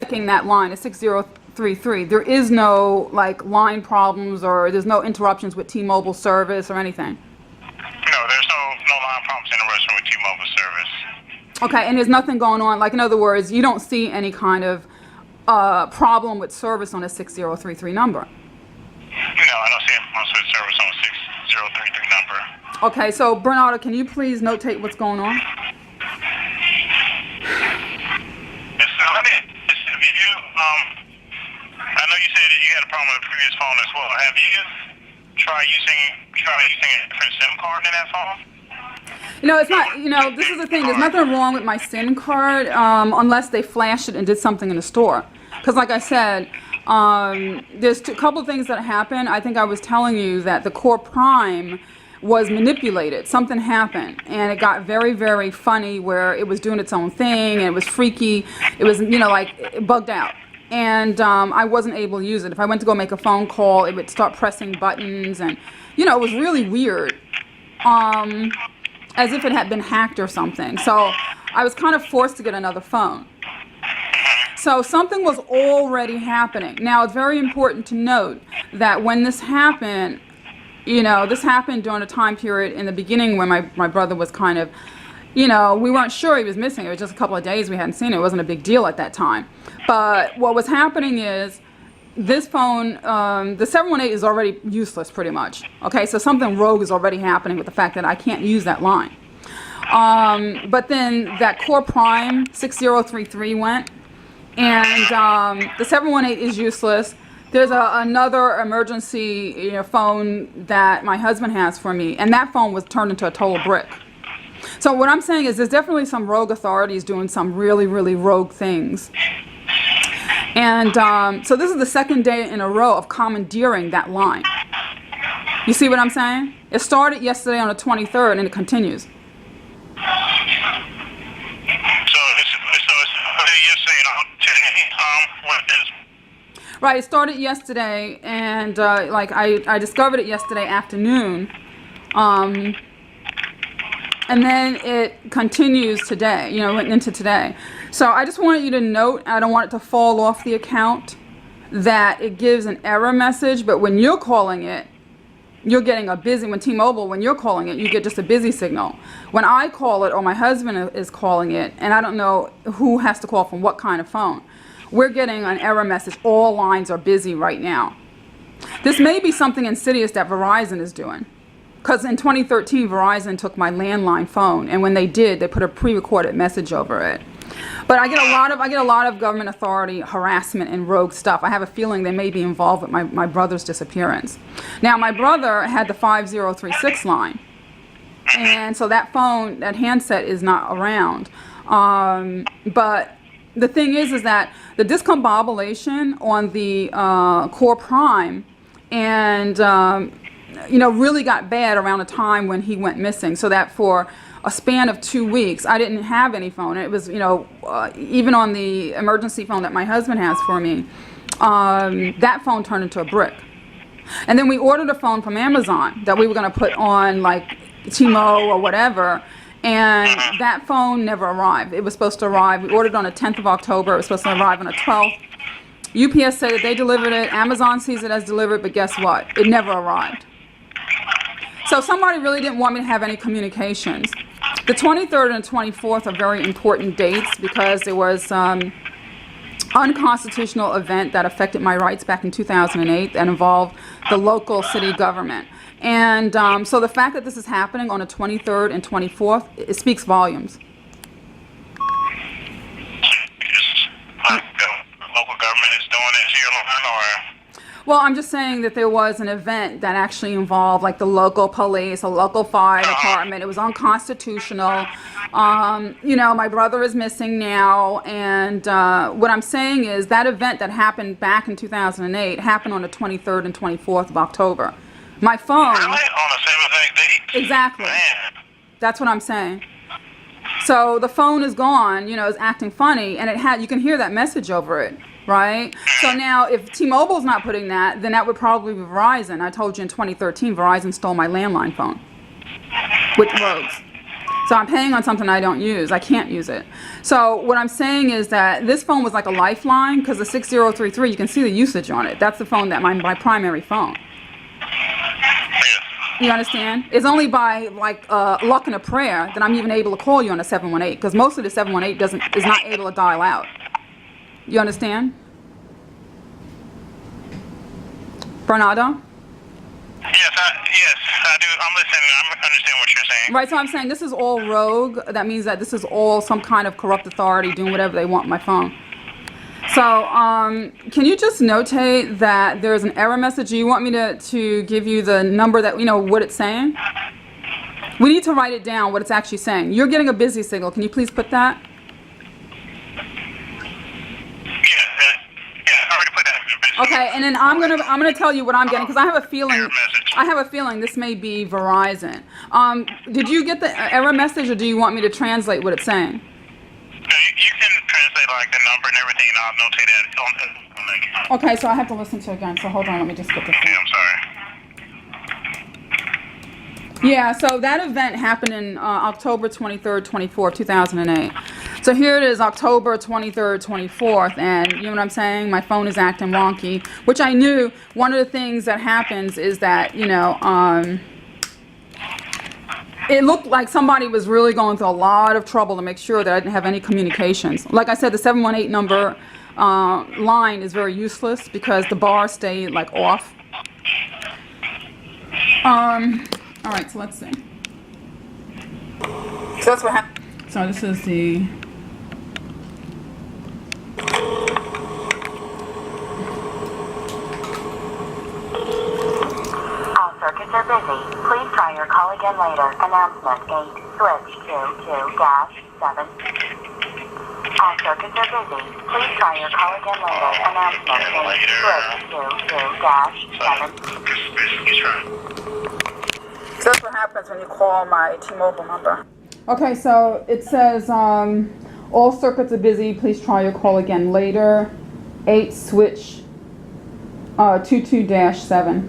checking that line at 6033. There is no like line problems or there's no interruptions with T-Mobile service or anything. No, there's no line problems interruption with T-Mobile service. Okay, and there's nothing going on. Like in other words, you don't see any kind of problem with service on a 6033 number. No, I don't see any problems with service on a 6033 number. Okay, so Bernardo, can you please notate what's going on? Yes, so let me. I know you said that you had a problem with the previous phone as well. Have you tried using a different SIM card in that phone? It's not, this is the thing, there's nothing wrong with my SIM card unless they flashed it and did something in the store. Because like I said, there's a couple of things that happened. I think I was telling you that the Core Prime was manipulated. Something happened and it got very, very funny where it was doing its own thing and it was freaky. It was, like it bugged out. And I wasn't able to use it. If I went to go make a phone call, it would start pressing buttons and, it was really weird. As if it had been hacked or something. So I was kind of forced to get another phone. So something was already happening. Now it's very important to note that when this happened, this happened during a time period in the beginning when my brother was kind of, we weren't sure he was missing. It was just a couple of days we hadn't seen it. It wasn't a big deal at that time. But what was happening is this phone, the 718 is already useless pretty much. Okay, so something rogue is already happening with the fact that I can't use that line. But then that Core Prime 6033 went, and the 718 is useless. There's another emergency phone that my husband has for me, and that phone was turned into a total brick. So what I'm saying is there's definitely some rogue authorities doing some really, really rogue things. And so this is the second day in a row of commandeering that line. You see what I'm saying? It started yesterday on the 23rd and it continues. So it's yesterday what is? Right, it started yesterday and I discovered it yesterday afternoon. And then it continues today, went into today. So I just wanted you to note, I don't want it to fall off the account, that it gives an error message, but when you're calling it, you're getting a busy, when T-Mobile, when you're calling it, you get just a busy signal. When I call it, or my husband is calling it, and I don't know who has to call from what kind of phone, we're getting an error message, all lines are busy right now. This may be something insidious that Verizon is doing. Because in 2013, Verizon took my landline phone, and when they did, they put a pre-recorded message over it. But I get a lot of government authority harassment and rogue stuff. I have a feeling they may be involved with my brother's disappearance. Now, my brother had the 5036 line, and so that phone, that handset is not around. But the thing is that the discombobulation on the Core Prime and really got bad around the time when he went missing, so that for a span of 2 weeks, I didn't have any phone. It was, even on the emergency phone that my husband has for me, that phone turned into a brick. And then we ordered a phone from Amazon that we were going to put on like T-Mo or whatever, and that phone never arrived. It was supposed to arrive. We ordered on the 10th of October. It was supposed to arrive on the 12th. UPS said that they delivered it. Amazon sees it as delivered, but guess what? It never arrived. So somebody really didn't want me to have any communications. The 23rd and 24th are very important dates because there was unconstitutional event that affected my rights back in 2008 that involved the local city government. And so the fact that this is happening on the 23rd and 24th, it speaks volumes. Local government is doing it here, or? Well, I'm just saying that there was an event that actually involved like the local police, a local fire department. It was unconstitutional. My brother is missing now, and what I'm saying is that event that happened back in 2008 happened on the 23rd and 24th of October. My phone. Really? On the same exact date? Exactly. Man. That's what I'm saying. So the phone is gone, is acting funny, and you can hear that message over it, right? So now if T-Mobile's not putting that, then that would probably be Verizon. I told you in 2013, Verizon stole my landline phone with rogues. So I'm paying on something I don't use. I can't use it. So what I'm saying is that this phone was like a lifeline because the 6033, you can see the usage on it. That's the phone that my primary phone. Yes. You understand? It's only by like luck and a prayer that I'm even able to call you on a 718 because most of the 718 is not able to dial out. You understand? Bernardo? Yes, I do. I'm listening. I understand what you're saying. Right, so I'm saying this is all rogue. That means that this is all some kind of corrupt authority doing whatever they want on my phone. So, can you just notate that there's an error message? Do you want me to give you the number that, what it's saying? We need to write it down, what it's actually saying. You're getting a busy signal. Can you please put that? Yeah, I already put that. Okay, and then I'm gonna tell you what I'm getting because I have a feeling this may be Verizon. Did you get the error message, or do you want me to translate what it's saying? No, you can translate like the number and everything, and I'll notate that. Okay, so I have to listen to it again. So hold on, let me just get this. Okay, I'm sorry. Yeah, so that event happened in October 23rd, 24th, 2008. So here it is, October 23rd, 24th, and you know what I'm saying? My phone is acting wonky, which I knew. One of the things that happens is that, it looked like somebody was really going through a lot of trouble to make sure that I didn't have any communications. Like I said, the 718 number line is very useless because the bars stay like off. All right, so let's see. So that's what happened. So this is the... All circuits are busy. Please try your call again later. Announcement 8, switch to 2-7. All circuits are busy. Please try your call again later. Announcement 8, switch to 2-7. So that's what happens when you call my T-Mobile number. Okay, so it says, all circuits are busy. Please try your call again later. 8 switch 22-7.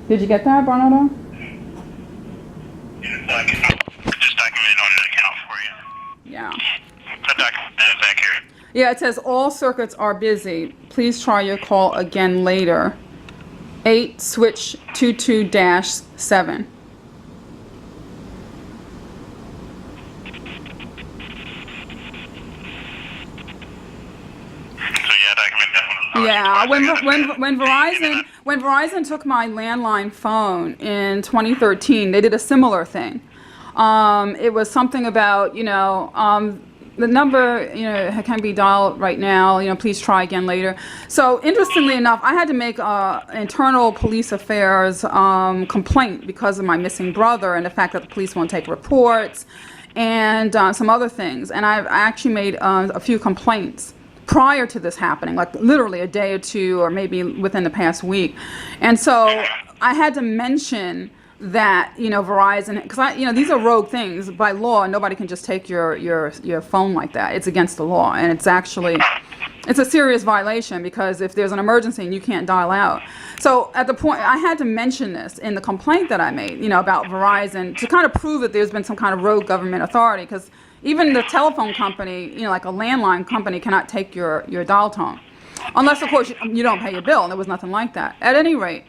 Did you get that, Bernardo? Just document on an account for you. Yeah. The document is accurate. Yeah, it says all circuits are busy. Please try your call again later. 8 switch 22-7. Yeah, when Verizon took my landline phone in 2013, they did a similar thing. It was something about, the number, can be dialed right now, please try again later. So interestingly enough, I had to make internal police affairs complaint because of my missing brother and the fact that the police won't take reports and some other things. And I actually made a few complaints prior to this happening, like literally a day or two or maybe within the past week. And so I had to mention that, Verizon, because these are rogue things. By law, nobody can just take your phone like that. It's against the law, and it's a serious violation because if there's an emergency and you can't dial out. So at the point, I had to mention this in the complaint that I made, about Verizon to kind of prove that there's been some kind of rogue government authority, because even the telephone company, like a landline company, cannot take your dial tone. Unless, of course, you don't pay your bill, and there was nothing like that. At any rate,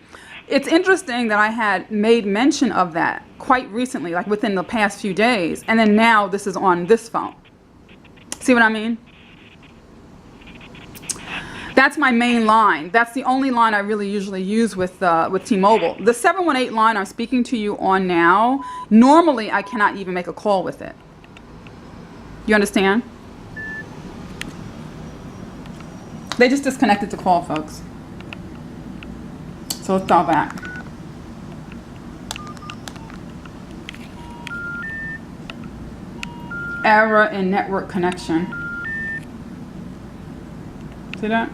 it's interesting that I had made mention of that quite recently, like within the past few days, and then now this is on this phone. See what I mean? That's my main line. That's the only line I really usually use with T-Mobile. The 718 line I'm speaking to you on now, normally I cannot even make a call with it. You understand? They just disconnected the call, folks. So let's dial back. Error in network connection. See that?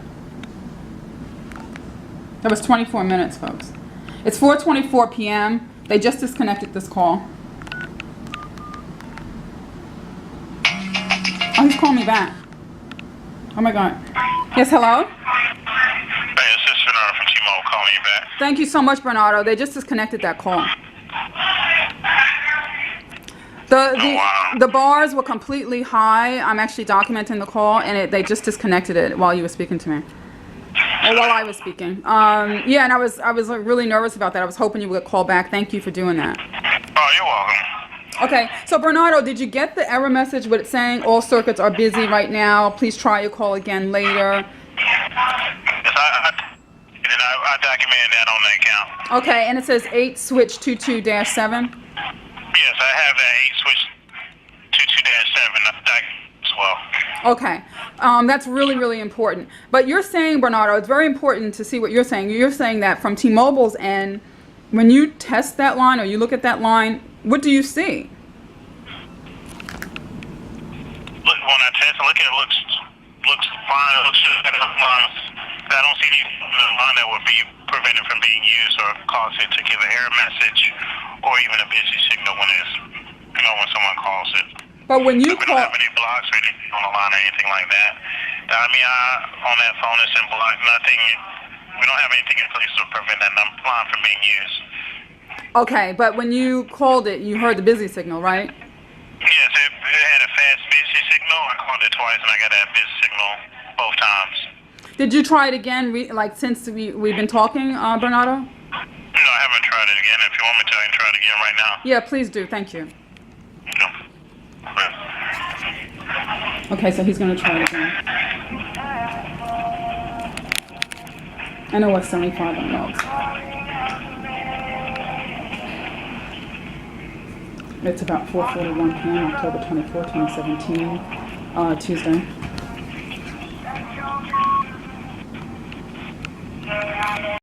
That was 24 minutes, folks. It's 4:24 p.m. They just disconnected this call. Oh, he's calling me back. Oh my God. Yes, hello? Hey, it's Bernardo from T-Mobile calling you back. Thank you so much, Bernardo. They just disconnected that call. The bars were completely high. I'm actually documenting the call, and they just disconnected it while you were speaking to me. Or while I was speaking. Yeah, and I was like, really nervous about that. I was hoping you would call back. Thank you for doing that. Oh, you're welcome. Okay, so Bernardo, did you get the error message with it saying all circuits are busy right now? Please try your call again later. Yes, I documented that on the account. Okay, and it says 8 switch 22-7. Yes, I have that 8 switch 22-7 as well. Okay, that's really, really important. But you're saying, Bernardo, it's very important to see what you're saying. You're saying that from T-Mobile's end, when you test that line or you look at that line, what do you see? Look, when I test, look at it, looks fine. It looks good. I don't see any line that would be prevented from being used or cause it to give an error message or even a busy signal when when someone calls it. But when you we don't have any blocks or anything on the line or anything like that. I mean, on that phone, it's in block. Nothing. We don't have anything in place to prevent that line from being used. Okay, but when you called it, you heard the busy signal, right? Yes, it had a fast busy signal. I called it twice, and I got that busy signal both times. Did you try it again, since we've been talking, Bernardo? No, I haven't tried it again. If you want me to, I can try it again right now. Yeah, please do. Thank you. No. Okay, so he's going to try it again. I know what 75 on logs. It's about 4:41 p.m. October 24, 2017, Tuesday.